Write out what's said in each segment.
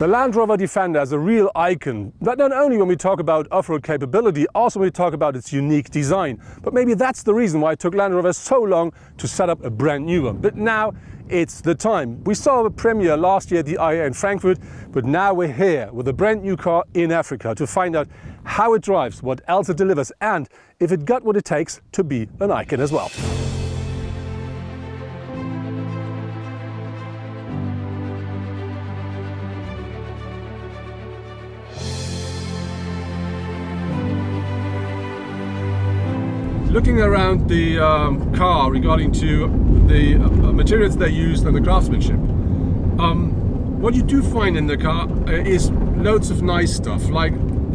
The Land Rover Defender is a real icon, not only when we talk about off-road capability, also when we talk about its unique design. But maybe that's the reason why it took Land Rover so long to set up a brand new one. But now it's the time. We saw a premiere last year at the IAA in Frankfurt, but now we're here with a brand new car in Africa to find out how it drives, what else it delivers, and if it got what it takes to be an icon as well. Looking around the car regarding to the materials they used and the craftsmanship, what you do find in the car is loads of nice stuff, like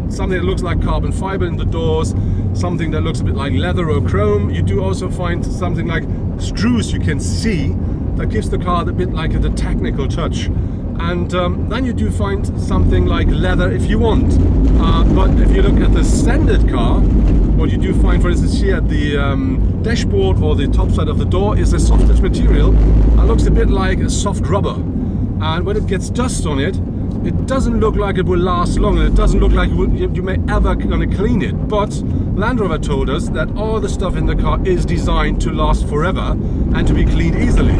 something that looks like carbon fiber in the doors, something that looks a bit like leather or chrome. You do also find something like screws you can see that gives the car a bit like the technical touch. And then you do find something like leather if you want. But if you look at the standard car, what you do find, for instance, here at the dashboard or the top side of the door is a softish material that looks a bit like a soft rubber. And when it gets dust on it, it doesn't look like it will last long, and it doesn't look like you may ever gonna clean it. But Land Rover told us that all the stuff in the car is designed to last forever and to be cleaned easily.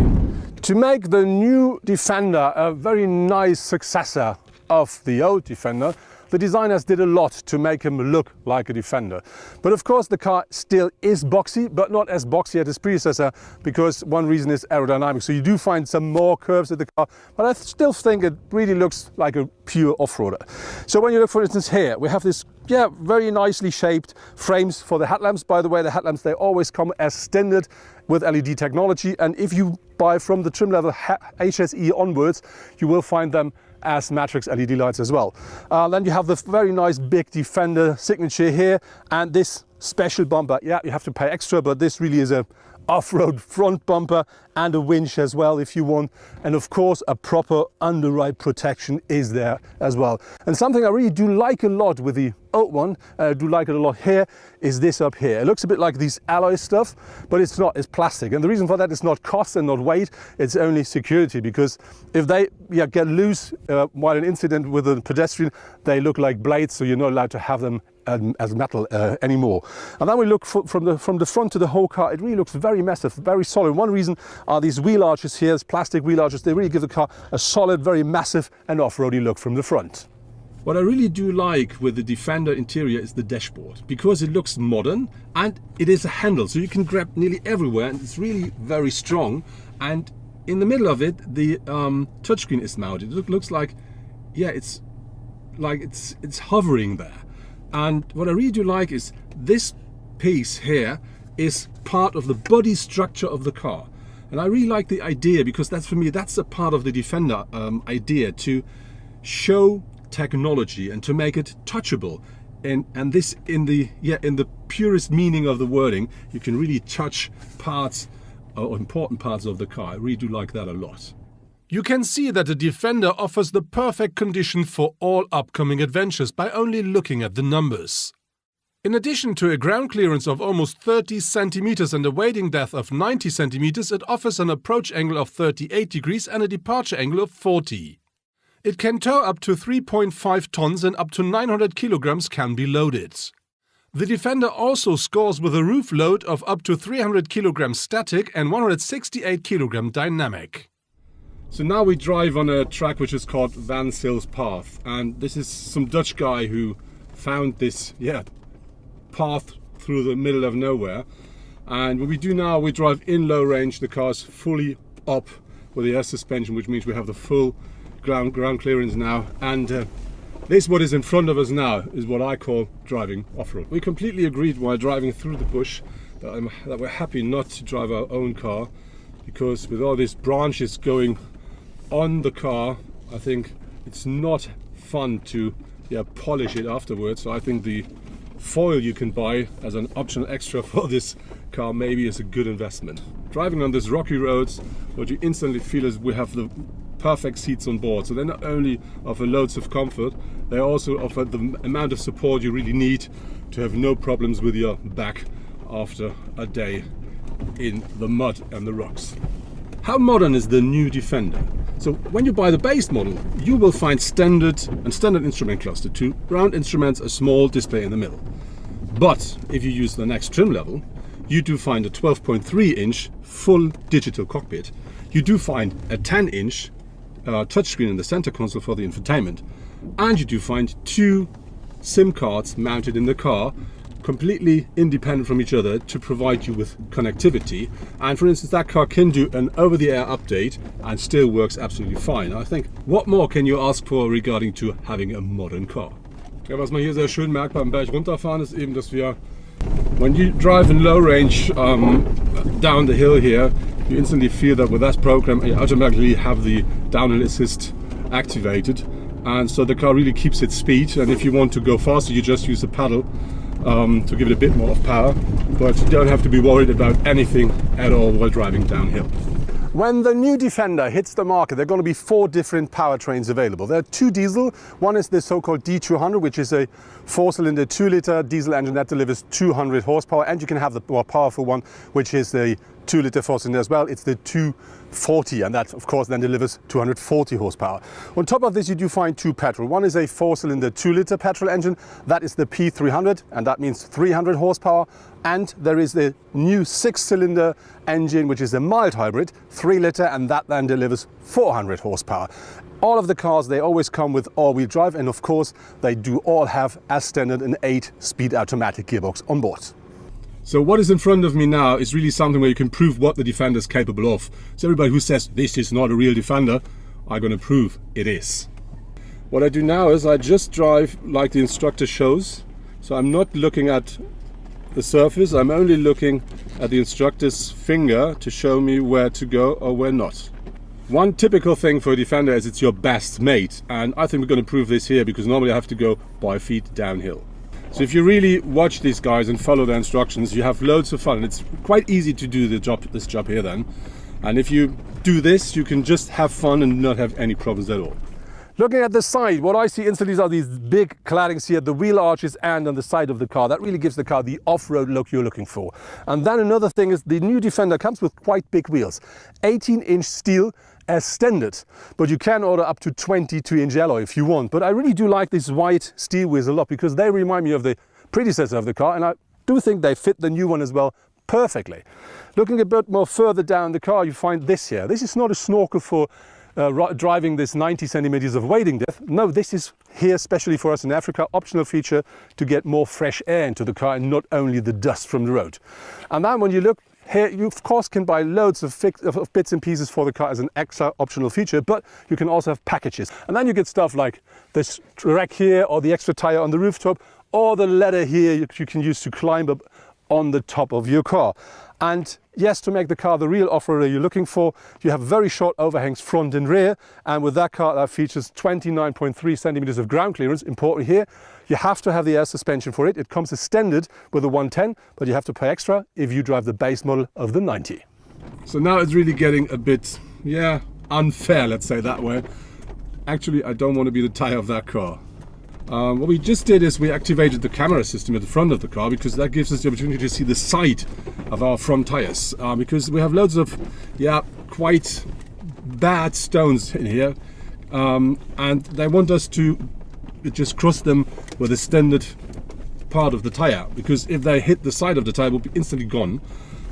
To make the new Defender a very nice successor of the old Defender, the designers did a lot to make him look like a Defender. But of course the car still is boxy, but not as boxy as its predecessor, because one reason is aerodynamics. So you do find some more curves in the car, but I still think it really looks like a pure off-roader. So when you look, for instance, here, we have this very nicely shaped frames for the headlamps. By the way, the headlamps, they always come as standard with LED technology, and if you buy from the trim level HSE onwards, you will find them as matrix LED lights as well. Then you have the very nice big Defender signature here, and this special bumper. Yeah, you have to pay extra, but this really is a off-road front bumper and a winch as well if you want. And of course a proper underride protection is there as well. And something I really do like a lot with the old one, I do like it a lot here, is this up here. It looks a bit like these alloy stuff, but it's not, it's plastic. And the reason for that is not cost and not weight, it's only security, because if they get loose while an incident with a pedestrian, they look like blades, so you're not allowed to have them as metal anymore. And then we look from the front to the whole car, it really looks very massive, very solid. One reason are these wheel arches here, these plastic wheel arches. They really give the car a solid, very massive and off-roady look from the front. What I really do like with the Defender interior is the dashboard, because it looks modern and it is a handle, so you can grab nearly everywhere, and it's really very strong. And in the middle of it, the touchscreen is mounted. It looks like, it's hovering there. And what I really do like is this piece here is part of the body structure of the car. And I really like the idea, because that's, for me, that's a part of the Defender idea, to show technology and to make it touchable. And this, in the purest meaning of the wording, you can really touch parts or important parts of the car. I really do like that a lot. You can see that the Defender offers the perfect condition for all upcoming adventures by only looking at the numbers. In addition to a ground clearance of almost 30 centimeters and a wading depth of 90 centimeters, it offers an approach angle of 38 degrees and a departure angle of 40. It can tow up to 3.5 tons and up to 900 kilograms can be loaded. The Defender also scores with a roof load of up to 300 kilograms static and 168 kilogram dynamic. So now we drive on a track which is called Van Sil's Path, and this is some Dutch guy who found this path through the middle of nowhere. And what we do now, we drive in low range. The car's fully up with the air suspension, which means we have the full ground clearance now. And this, what is in front of us now, is what I call driving off-road. We completely agreed while driving through the bush that we're happy not to drive our own car, because with all these branches going on the car, I think it's not fun to polish it afterwards. So I think the foil you can buy as an optional extra for this car maybe is a good investment. Driving on these rocky roads, what you instantly feel is we have the perfect seats on board. So they not only offer loads of comfort, they also offer the amount of support you really need to have no problems with your back after a day in the mud and the rocks. How modern is the new Defender? So when you buy the base model, you will find standard instrument cluster, 2 round instruments, a small display in the middle. But if you use the next trim level, you do find a 12.3-inch full digital cockpit. You do find a 10-inch touchscreen in the center console for the infotainment. And you do find 2 SIM cards mounted in the car, completely independent from each other, to provide you with connectivity. And for instance, that car can do an over-the-air update and still works absolutely fine. I think, what more can you ask for regarding to having a modern car? Ja, was man hier sehr schön merkt beim Berg runterfahren, ist eben, dass wir, when you drive in low range down the hill here, you instantly feel that with that program you automatically have the downhill assist activated, and so the car really keeps its speed. And if you want to go faster, you just use the pedal to give it a bit more of power, but you don't have to be worried about anything at all while driving downhill. When the new Defender hits the market, there are going to be 4 different powertrains available. There are 2 diesel. One is the so-called D200, which is a 4-cylinder 2-liter diesel engine that delivers 200 horsepower, and you can have the more powerful one, which is the 2-liter 4-cylinder as well. It's the 240, and that of course then delivers 240 horsepower. On top of this, you do find 2 petrol. One is a 4-cylinder 2-liter petrol engine. That is the P300, and that means 300 horsepower. And there is the new 6-cylinder engine, which is a mild hybrid, 3-liter, and that then delivers 400 horsepower. All of the cars, they always come with all-wheel drive, and of course they do all have, as standard, an 8-speed automatic gearbox on board. So what is in front of me now is really something where you can prove what the Defender is capable of. So everybody who says this is not a real Defender, I'm going to prove it is. What I do now is I just drive like the instructor shows. So I'm not looking at the surface, I'm only looking at the instructor's finger to show me where to go or where not. One typical thing for a Defender is it's your best mate, and I think we're going to prove this here, because normally I have to go by feet downhill. So if you really watch these guys and follow their instructions, you have loads of fun, and it's quite easy to do this job here then. And if you do this, you can just have fun and not have any problems at all. Looking at the side, what I see instantly are these big claddings here, the wheel arches and on the side of the car. That really gives the car the off-road look you're looking for. And then another thing is the new Defender comes with quite big wheels. 18-inch steel as standard, but you can order up to 22-inch alloy if you want. But I really do like these white steel wheels a lot, because they remind me of the predecessor of the car, and I do think they fit the new one as well perfectly. Looking a bit more further down the car, you find this here. This is not a snorkel for driving this 90 centimeters of wading depth. No, this is here especially for us in Africa, optional feature to get more fresh air into the car and not only the dust from the road. And then when you look here, you of course can buy loads of bits and pieces for the car as an extra optional feature, but you can also have packages. And then you get stuff like this rack here, or the extra tire on the rooftop, or the ladder here you can use to climb up on the top of your car. And yes, to make the car the real off-roader you're looking for, you have very short overhangs front and rear, and with that car that features 29.3 centimeters of ground clearance. Important here, you have to have the air suspension for it. It comes as standard with the 110, but you have to pay extra if you drive the base model of the 90. So now it's really getting a bit, unfair, let's say that way. Actually, I don't want to be the tire of that car. What we just did is we activated the camera system at the front of the car, because that gives us the opportunity to see the side of our front tires, because we have loads of quite bad stones in here, and they want us to just cross them with a standard part of the tire, because if they hit the side of the tire, it will be instantly gone.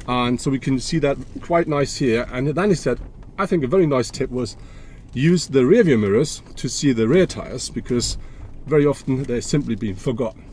And so we can see that quite nice here. And then he said, I think a very nice tip was use the rear view mirrors to see the rear tires, because very often they're simply being forgotten.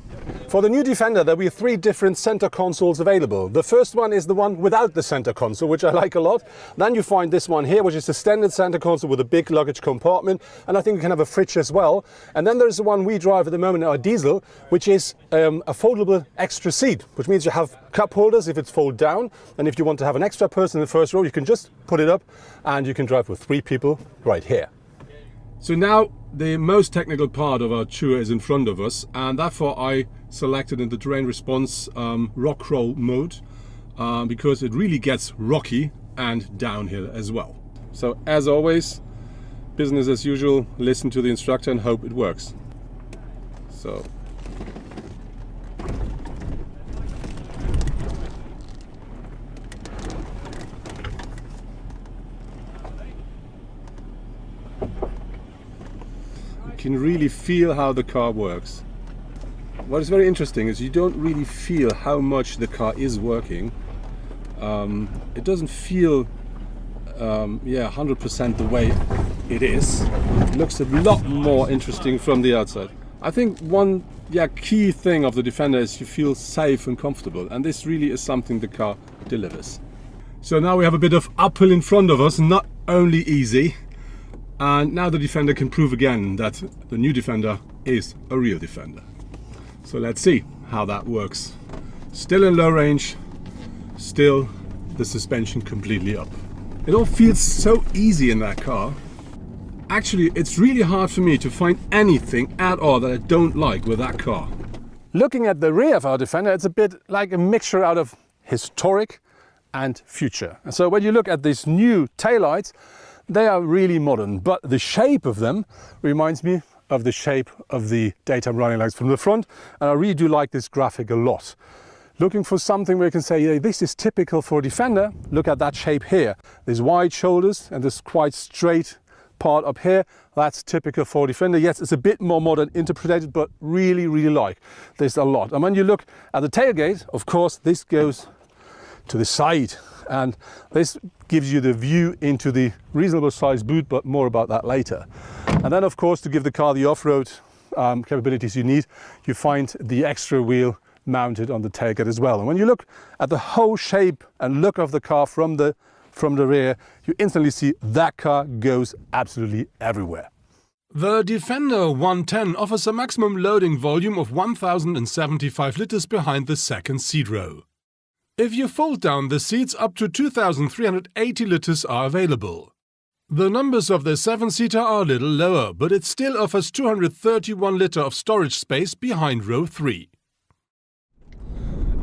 For the new Defender, there will be 3 different center consoles available. The first one is the one without the center console, which I like a lot. Then you find this one here, which is the standard center console with a big luggage compartment, and I think you can have a fridge as well. And then there's the one we drive at the moment, our diesel, which is a foldable extra seat, which means you have cup holders if it's fold down, and if you want to have an extra person in the first row, you can just put it up and you can drive with 3 people right here. So now the most technical part of our tour is in front of us, and therefore I selected in the terrain response rock roll mode, because it really gets rocky and downhill as well. So as always, business as usual, listen to the instructor and hope it works. So can really feel how the car works. What is very interesting is you don't really feel how much the car is working. It doesn't feel 100% the way it is. It looks a lot more interesting from the outside. I think one key thing of the Defender is you feel safe and comfortable, and this really is something the car delivers. So now we have a bit of uphill in front of us, not only easy, and now the Defender can prove again that the new Defender is a real Defender. So let's see how that works. Still in low range, still the suspension completely up. It all feels so easy in that car. Actually, it's really hard for me to find anything at all that I don't like with that car. Looking at the rear of our Defender, it's a bit like a mixture out of historic and future. And so when you look at these new taillights, they are really modern, but the shape of them reminds me of the shape of the daytime running lights from the front, and I really do like this graphic a lot. Looking for something where you can say, yeah, this is typical for a Defender. Look at that shape here. There's wide shoulders and this quite straight part up here. That's typical for a Defender. Yes, it's a bit more modern interpreted, but really like this a lot. And when you look at the tailgate, of course, this goes to the side, and this gives you the view into the reasonable size boot, but more about that later. And then, of course, to give the car the off-road capabilities you need, you find the extra wheel mounted on the tailgate as well. And when you look at the whole shape and look of the car from the rear, you instantly see that car goes absolutely everywhere. The Defender 110 offers a maximum loading volume of 1075 liters behind the second seat row. If you fold down the seats, up to 2380 liters are available. The numbers of the 7-seater are a little lower, but it still offers 231 liters of storage space behind row 3.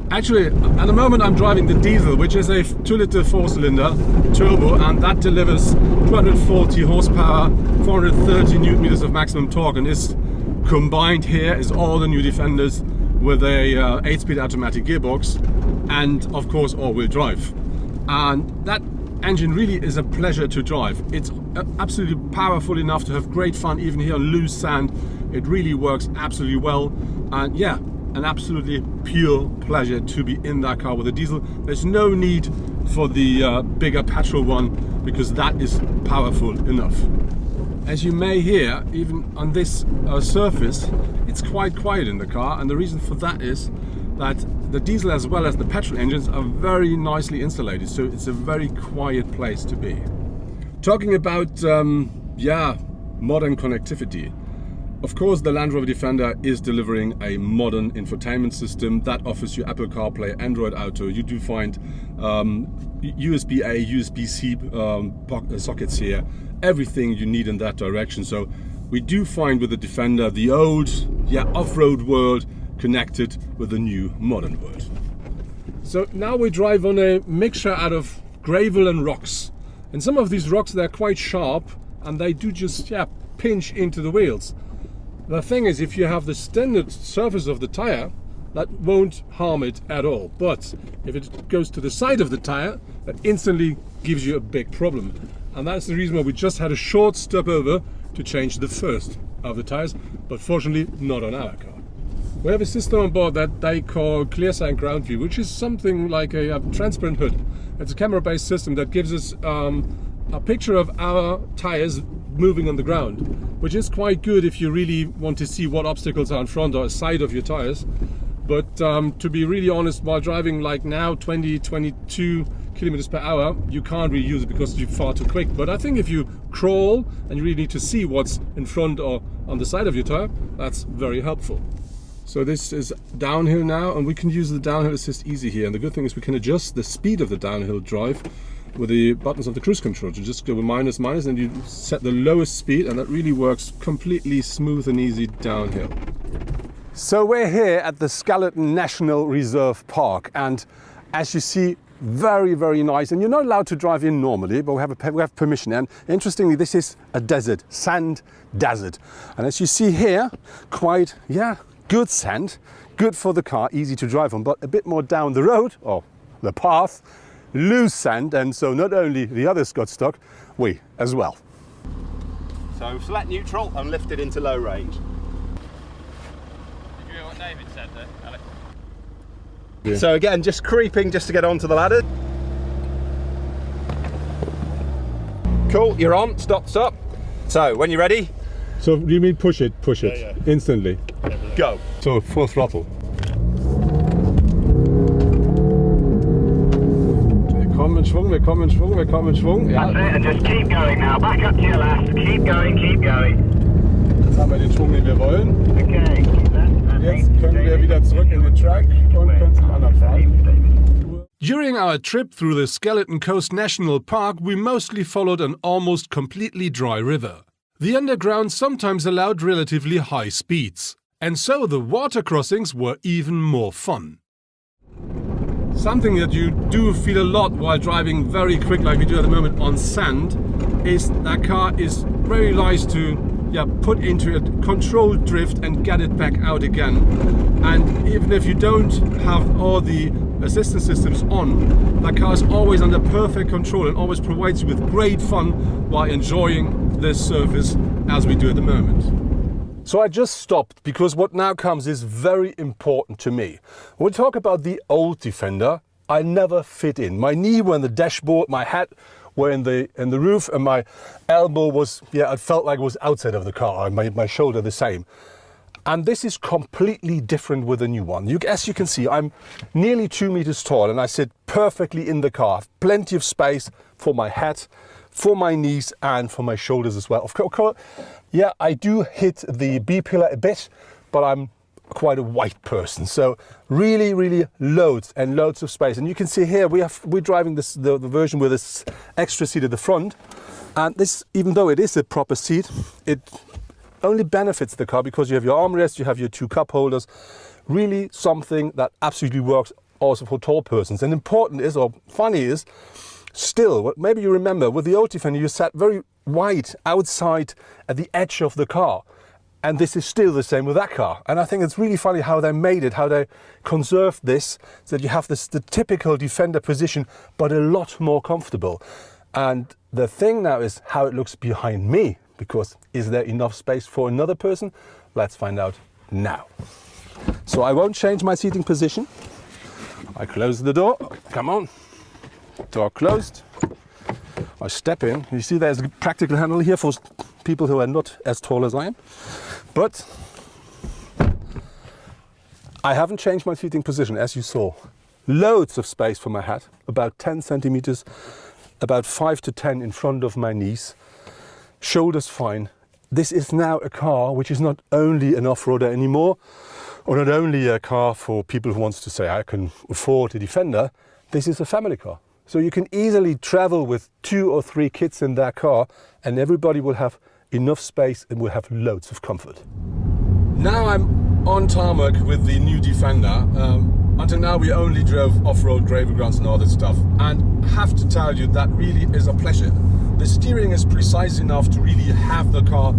Actually, at the moment I'm driving the diesel, which is a 2-liter 4-cylinder turbo, and that delivers 240 horsepower, 430 newton meters of maximum torque, and is combined here is all the new Defenders with a 8-speed automatic gearbox and of course all-wheel drive. And that engine really is a pleasure to drive. It's absolutely powerful enough to have great fun even here on loose sand. It really works absolutely well, and yeah, an absolutely pure pleasure to be in that car with a diesel. There's no need for the bigger petrol one, because that is powerful enough. As you may hear, even on this surface, it's quite quiet in the car, and the reason for that is that the diesel as well as the petrol engines are very nicely insulated, so it's a very quiet place to be. Talking about modern connectivity, of course the Land Rover Defender is delivering a modern infotainment system that offers you Apple CarPlay, Android Auto. You do find USB-A, USB-C sockets here, everything you need in that direction. So we do find with the Defender the old off-road world connected with the new modern world. So now we drive on a mixture out of gravel and rocks, and some of these rocks, they're quite sharp and they do just pinch into the wheels. The thing is, if you have the standard surface of the tire, that won't harm it at all, but if it goes to the side of the tire, that instantly gives you a big problem. And that's the reason why we just had a short stop over to change the first of the tires, but fortunately not on our car. We have a system on board that they call ClearSign Ground View, which is something like a transparent hood. It's a camera-based system that gives us a picture of our tires moving on the ground, which is quite good if you really want to see what obstacles are in front or side of your tires. But to be really honest, while driving like now 20-22 kilometers per hour, you can't really use it because you're far too quick. But I think if you crawl and you really need to see what's in front or on the side of your tire, that's very helpful. So this is downhill now, and we can use the downhill assist easy here. And the good thing is we can adjust the speed of the downhill drive with the buttons of the cruise control. You just go minus, and you set the lowest speed, and that really works completely smooth and easy downhill. So we're here at the Skeleton National Reserve Park, and as you see, very nice. And you're not allowed to drive in normally, but we have permission. And interestingly, this is a desert, sand desert. And as you see here, quite good sand, good for the car, easy to drive on. But a bit more down the road, or the path, loose sand, and so not only the others got stuck, we as well. So select neutral and lift it into low range. Did you hear what David said there, Alex? Yeah. So again, just creeping just to get onto the ladder. Cool, you're on, stop. So when you're ready, So you mean push it Yeah. instantly. go. So full throttle. Wir kommen in Schwung. Ja. That's it, and just keep going now. Back up to your left. Keep going. Jetzt haben wir den Schwung, den wir wollen. Okay, keep left. And Jetzt können wir wieder zurück in den Track und können zum anderen fahren. During our trip through the Skeleton Coast National Park, we mostly followed an almost completely dry river. The underground sometimes allowed relatively high speeds, and so the water crossings were even more fun. Something that you do feel a lot while driving very quick, like we do at the moment on sand, is that car is very nice to put into a controlled drift and get it back out again. And even if you don't have all the assistance systems on, that car is always under perfect control and always provides you with great fun while enjoying this surface as we do at the moment. So I just stopped because what now comes is very important to me. When we talk about the old Defender, I never fit in. My knee were in the dashboard, my head were in the roof, and my elbow was, it felt like it was outside of the car, and my shoulder the same. And this is completely different with the new one. As you can see, I'm nearly 2 meters tall and I sit perfectly in the car. Plenty of space for my head, for my knees and for my shoulders as well. Of course, I do hit the B-pillar a bit, but I'm quite a wide person. So really loads and loads of space. And you can see here, we're driving the version with this extra seat at the front. And this, even though it is a proper seat, it only benefits the car because you have your armrest, you have your 2 cup holders. Really something that absolutely works also for tall persons. And important is, or funny is, still, maybe you remember, with the old Defender you sat very wide outside at the edge of the car. And this is still the same with that car. And I think it's really funny how they made it, how they conserved this, so that you have the typical Defender position, but a lot more comfortable. And the thing now is how it looks behind me, because is there enough space for another person? Let's find out now. So I won't change my seating position. I close the door, come on, door closed. I step in, you see there's a practical handle here for people who are not as tall as I am. But I haven't changed my seating position, as you saw. Loads of space for my head, about 10 centimeters, about 5 to 10 in front of my knees. Shoulders fine. This is now a car which is not only an off-roader anymore, or not only a car for people who wants to say, I can afford a Defender. This is a family car. So you can easily travel with 2 or 3 kids in that car and everybody will have enough space and will have loads of comfort. Now I'm on tarmac with the new Defender. Until now we only drove off-road gravel grounds and all that stuff, and I have to tell you that really is a pleasure. The steering is precise enough to really have the car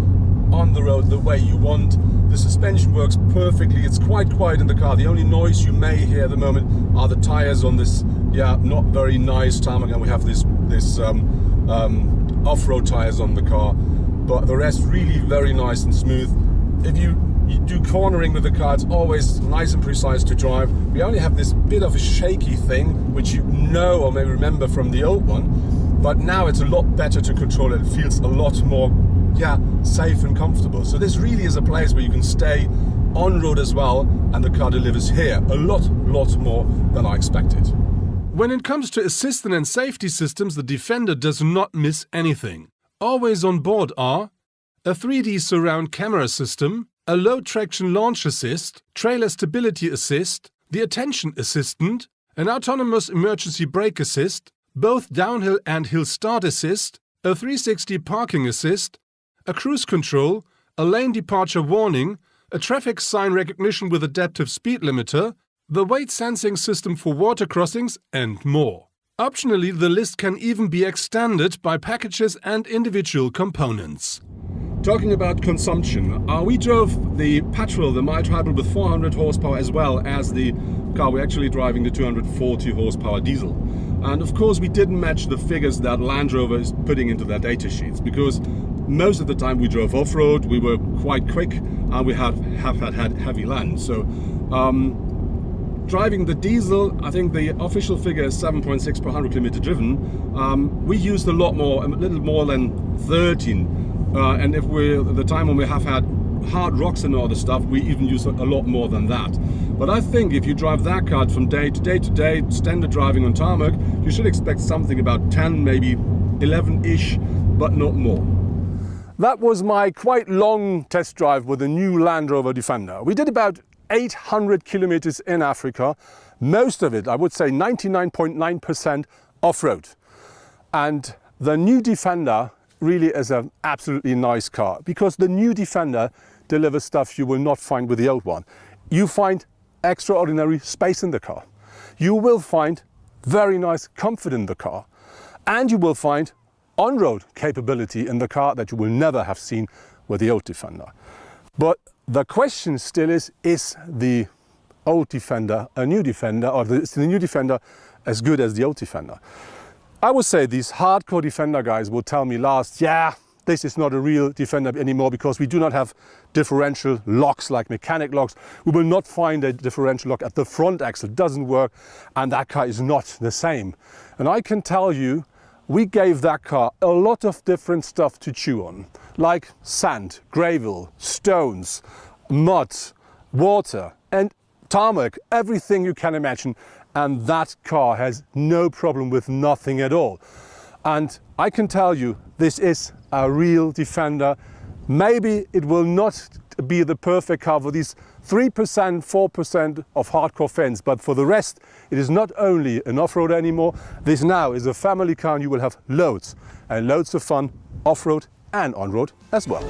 on the road the way you want. The suspension works perfectly. It's quite quiet in the car. The only noise you may hear at the moment are the tires on this not very nice tarmac, and we have this off-road tires on the car, but the rest really very nice and smooth. If you do cornering with the car, it's always nice and precise to drive. We only have this bit of a shaky thing, which you know or may remember from the old one, but now it's a lot better to control it. It feels a lot more safe and comfortable. So this really is a place where you can stay on road as well, and the car delivers here a lot more than I expected. When it comes to assistance and safety systems, the Defender does not miss anything. Always on board are a 3D surround camera system, a low traction launch assist, trailer stability assist, the attention assistant, an autonomous emergency brake assist, both downhill and hill start assist, a 360 parking assist, a cruise control, a lane departure warning, a traffic sign recognition with adaptive speed limiter, the weight sensing system for water crossings, and more. Optionally, the list can even be extended by packages and individual components. Talking about consumption, we drove the petrol, the mild hybrid with 400 horsepower, as well as the car we're actually driving, the 240 horsepower diesel. And of course we didn't match the figures that Land Rover is putting into their data sheets, because most of the time we drove off-road, we were quite quick, and we have had heavy land. So driving the diesel, I think the official figure is 7.6 per 100 kilometer driven. We used a little more than 13. And if the time when we have had hard rocks and all the stuff, we even use a lot more than that. But I think if you drive that car from day to day, standard driving on tarmac, you should expect something about 10, maybe 11-ish, but not more. That was my quite long test drive with the new Land Rover Defender. We did about 800 kilometers in Africa, most of it, I would say 99.9% off-road. And the new Defender really is an absolutely nice car, because the new Defender delivers stuff you will not find with the old one. You find extraordinary space in the car. You will find very nice comfort in the car. And you will find on-road capability in the car that you will never have seen with the old Defender. But the question still is the old Defender a new Defender, or is the new Defender as good as the old Defender? I would say these hardcore Defender guys will tell me yeah, this is not a real Defender anymore, because we do not have differential locks like mechanic locks. We will not find a differential lock at the front axle. It doesn't work, and that car is not the same. And I can tell you, we gave that car a lot of different stuff to chew on, like sand, gravel, stones, mud, water, and tarmac, everything you can imagine. And that car has no problem with nothing at all. And I can tell you, this is a real Defender. Maybe it will not be the perfect car for these 3%, 4% of hardcore fans, but for the rest, it is not only an off-road anymore. This now is a family car, and you will have loads and loads of fun off-road and on-road as well.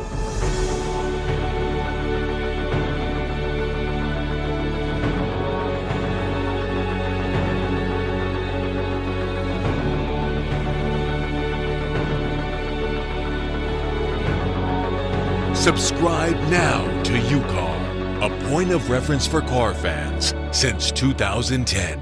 Subscribe now to UCAR, a point of reference for car fans since 2010.